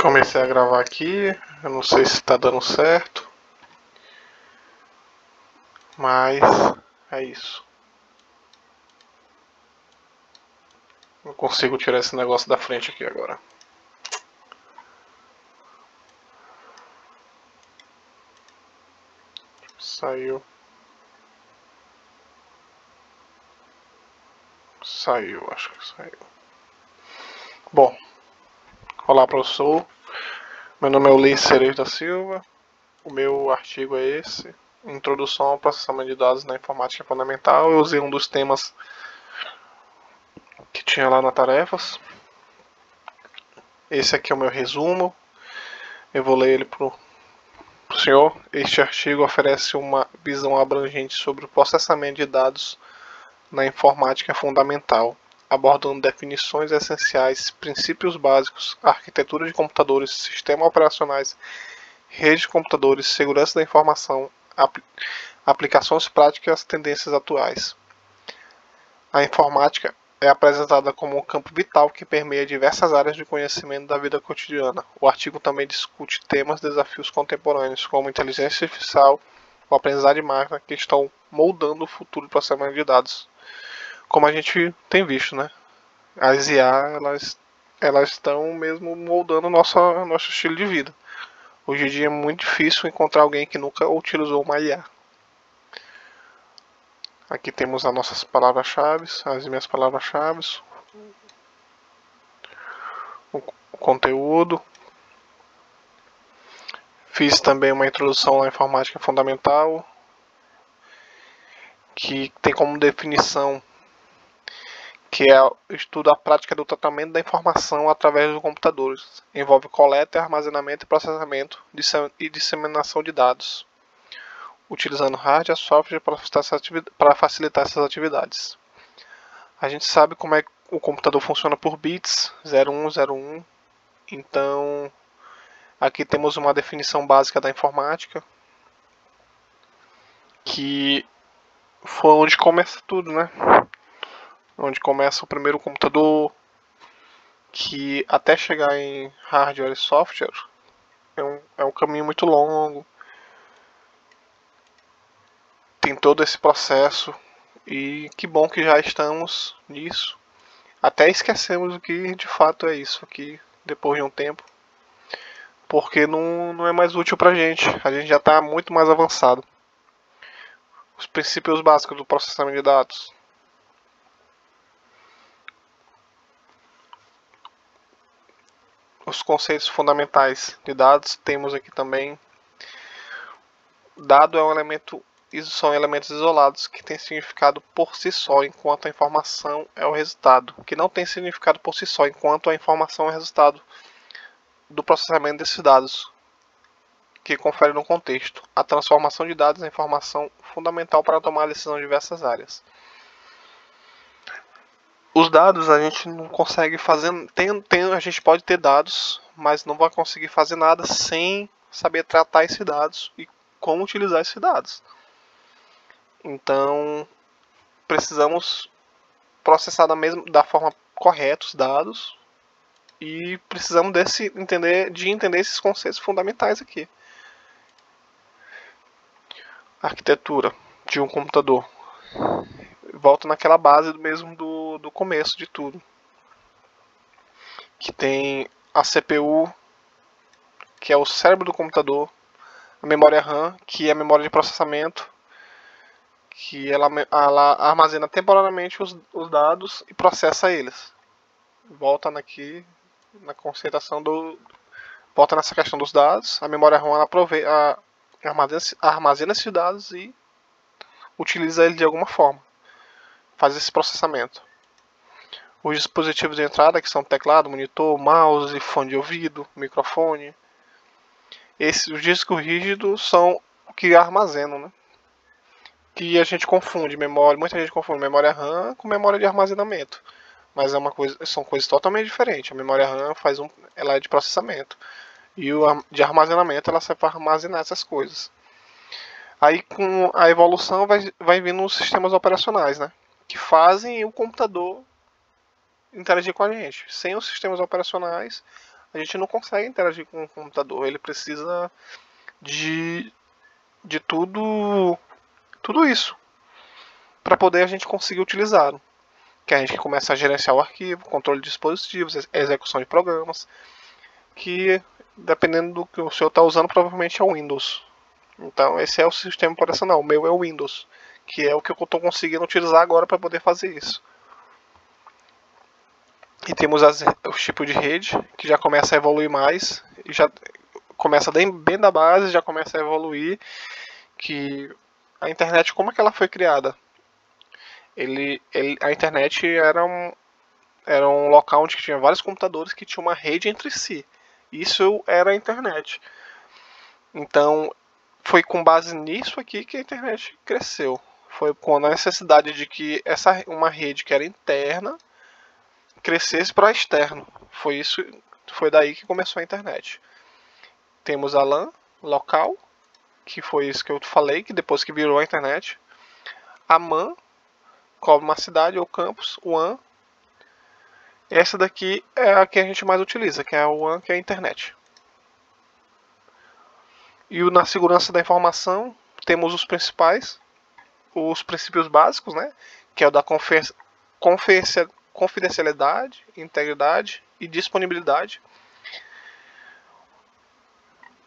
Comecei a gravar aqui, eu não sei se está dando certo, mas é isso. Eu consigo tirar esse negócio da frente aqui agora. Saiu. Saiu, acho que saiu. Bom, olá professor, meu nome é Ulisses Cerejo da Silva, o meu artigo é esse, Introdução ao Processamento de Dados na Informática Fundamental. Eu usei um dos temas que tinha lá na tarefas. Esse aqui é o meu resumo, eu vou ler ele pro senhor. Este artigo oferece uma visão abrangente sobre o processamento de dados na informática fundamental, abordando definições essenciais, princípios básicos, arquitetura de computadores, sistemas operacionais, redes de computadores, segurança da informação, aplicações práticas e as tendências atuais. A informática é apresentada como um campo vital que permeia diversas áreas de conhecimento da vida cotidiana. O artigo também discute temas e desafios contemporâneos, como inteligência artificial ou aprendizagem de máquina, que estão moldando o futuro do processamento de dados. Como a gente tem visto, né? As IA, elas estão mesmo moldando nosso estilo de vida. Hoje em dia é muito difícil encontrar alguém que nunca utilizou uma IA. Aqui temos as nossas palavras-chave, as minhas palavras-chave, o conteúdo. Fiz também uma introdução à informática fundamental, que tem como definição que é o estudo da prática do tratamento da informação através dos computadores. Envolve coleta, armazenamento e processamento e disseminação de dados, utilizando hardware e software para facilitar essas atividades. A gente sabe como é que o computador funciona por bits, 0101. Então, aqui temos uma definição básica da informática, que foi onde começa tudo, né? Onde começa o primeiro computador, que até chegar em hardware e software é um caminho muito longo. Tem todo esse processo e que bom que já estamos nisso. Até esquecemos o que de fato é isso aqui depois de um tempo, porque não é mais útil pra gente. A gente já está muito mais avançado. Os princípios básicos do processamento de dados. Os conceitos fundamentais de dados temos aqui também. Dado é um elemento, são elementos isolados que têm significado por si só, enquanto a informação é o resultado, que não tem significado por si só, enquanto a informação é o resultado do processamento desses dados, que confere no contexto. A transformação de dados é informação fundamental para tomar decisão em diversas áreas. Os dados a gente não consegue fazer, a gente pode ter dados, mas não vai conseguir fazer nada sem saber tratar esses dados e como utilizar esses dados. Então, precisamos processar da forma correta os dados e precisamos de entender esses conceitos fundamentais aqui. A arquitetura de um computador. Volta naquela base do começo de tudo. Que tem a CPU, que é o cérebro do computador, a memória RAM, que é a memória de processamento, que ela armazena temporariamente os dados e processa eles. Volta aqui na conceituação volta nessa questão dos dados. A memória RAM ela armazena esses dados e utiliza ele de alguma forma. Faz esse processamento. Os dispositivos de entrada, que são teclado, monitor, mouse, fone de ouvido, microfone. Os discos rígidos são o que armazenam, né? Que a gente confunde memória, muita gente confunde memória RAM com memória de armazenamento. Mas são coisas totalmente diferentes. A memória RAM ela é de processamento. E o de armazenamento ela serve para armazenar essas coisas. Aí com a evolução vai vindo os sistemas operacionais, né? Que fazem o computador interagir com a gente. Sem os sistemas operacionais, a gente não consegue interagir com o computador. Ele precisa de tudo isso para poder a gente conseguir utilizá-lo. Que a gente começa a gerenciar o arquivo, controle de dispositivos, execução de programas, que dependendo do que o senhor está usando, provavelmente é o Windows. Então esse é o sistema operacional, o meu é o Windows, que é o que eu estou conseguindo utilizar agora para poder fazer isso. E temos os tipos de rede, que já começa a evoluir mais, e já começa bem da base, já começa a evoluir, que a internet, como é que ela foi criada? A internet era um local onde tinha vários computadores que tinham uma rede entre si. Isso era a internet. Então, foi com base nisso aqui que a internet cresceu. Foi com a necessidade de que uma rede que era interna crescesse para externo. Foi daí que começou a internet. Temos a LAN local, que foi isso que eu falei, que depois que virou a internet. A MAN, cobre uma cidade ou campus, o WAN. Essa daqui é a que a gente mais utiliza, que é o WAN, que é a internet. E na segurança da informação, temos os princípios básicos, né? Que é o da confidencialidade, integridade e disponibilidade.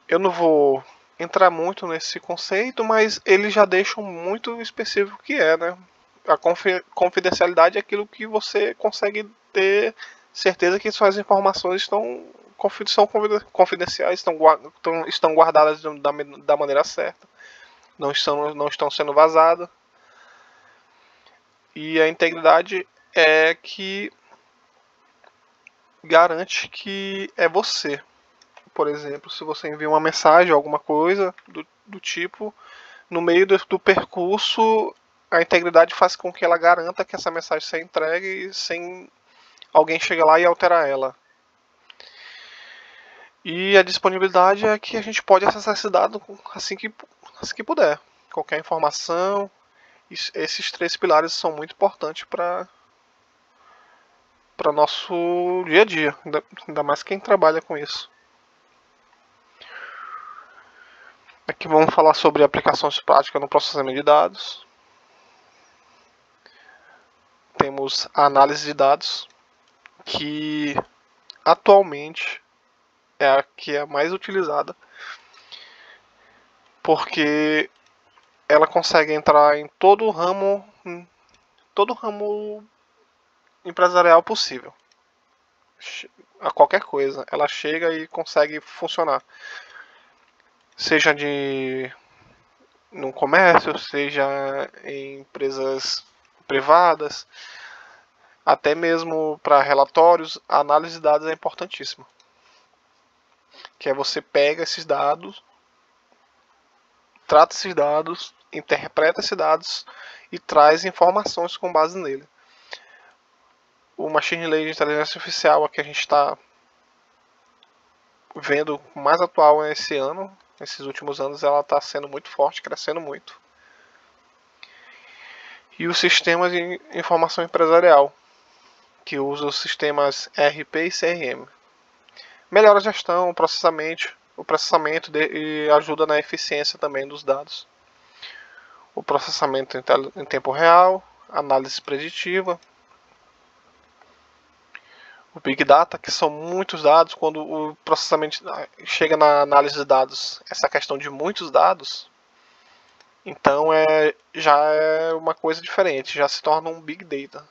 Eu não vou entrar muito nesse conceito, mas eles já deixam muito específico o que é, né? A confidencialidade é aquilo que você consegue ter certeza que suas informações são confidenciais, estão guardadas da maneira certa, não estão sendo vazadas. E a integridade é que garante que é você. Por exemplo, se você envia uma mensagem, alguma coisa do tipo, no meio do percurso, a integridade faz com que ela garanta que essa mensagem seja entregue sem alguém chegar lá e alterar ela. E a disponibilidade é que a gente pode acessar esse dado assim que puder. Qualquer informação. Esses três pilares são muito importantes para nosso dia a dia, ainda mais quem trabalha com isso. Aqui vamos falar sobre aplicações práticas no processamento de dados. Temos a análise de dados, que atualmente é a que é a mais utilizada, porque ela consegue entrar em todo ramo empresarial possível. A qualquer coisa, ela chega e consegue funcionar. Seja no comércio, seja em empresas privadas, até mesmo para relatórios, a análise de dados é importantíssima. Que é você pega esses dados, trata esses dados, interpreta esses dados e traz informações com base nele. O Machine Learning de inteligência artificial, a que a gente está vendo mais atual esse ano, nesses últimos anos, ela está sendo muito forte, crescendo muito. E os sistemas de informação empresarial, que usa os sistemas ERP e CRM. Melhora a gestão, o processamento e ajuda na eficiência também dos dados. O processamento em tempo real, análise preditiva, o Big Data, que são muitos dados. Quando o processamento chega na análise de dados, essa questão de muitos dados, então já é uma coisa diferente, já se torna um Big Data.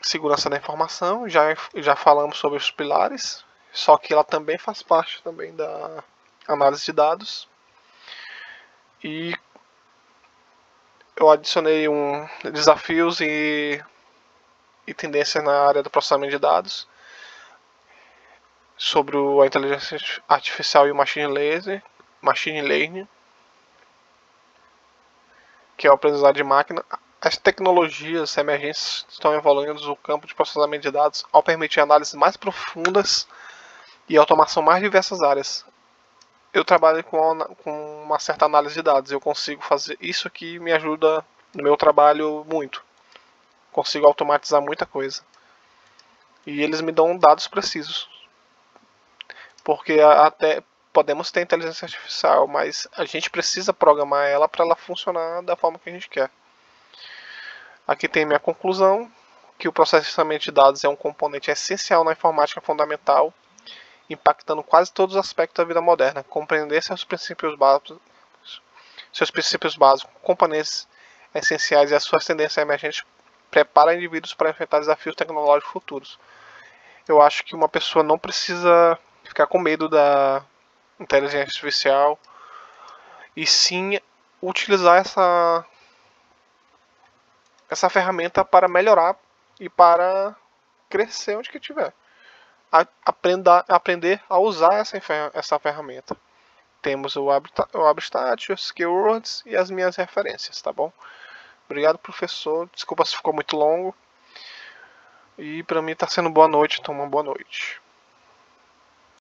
Segurança da informação, já falamos sobre os pilares, só que ela também faz parte também da análise de dados. E eu adicionei desafios e tendências na área do processamento de dados sobre a inteligência artificial e o machine learning, que é o aprendizado de máquina. As tecnologias emergentes estão evoluindo o campo de processamento de dados ao permitir análises mais profundas e automação mais diversas áreas. Eu trabalho com uma certa análise de dados, eu consigo fazer isso que me ajuda no meu trabalho muito. Consigo automatizar muita coisa. E eles me dão dados precisos. Porque até podemos ter inteligência artificial, mas a gente precisa programar ela para ela funcionar da forma que a gente quer. Aqui tem minha conclusão, que o processamento de dados é um componente essencial na informática fundamental, impactando quase todos os aspectos da vida moderna. Compreender seus princípios básicos, componentes essenciais e as suas tendências emergentes prepara indivíduos para enfrentar desafios tecnológicos futuros. Eu acho que uma pessoa não precisa ficar com medo da inteligência artificial e sim utilizar essa ferramenta para melhorar e para crescer onde que tiver. Aprender a usar essa ferramenta. Temos o Abstract, os Keywords e as minhas referências, tá bom? Obrigado, professor. Desculpa se ficou muito longo. E pra mim tá sendo boa noite, então uma boa noite.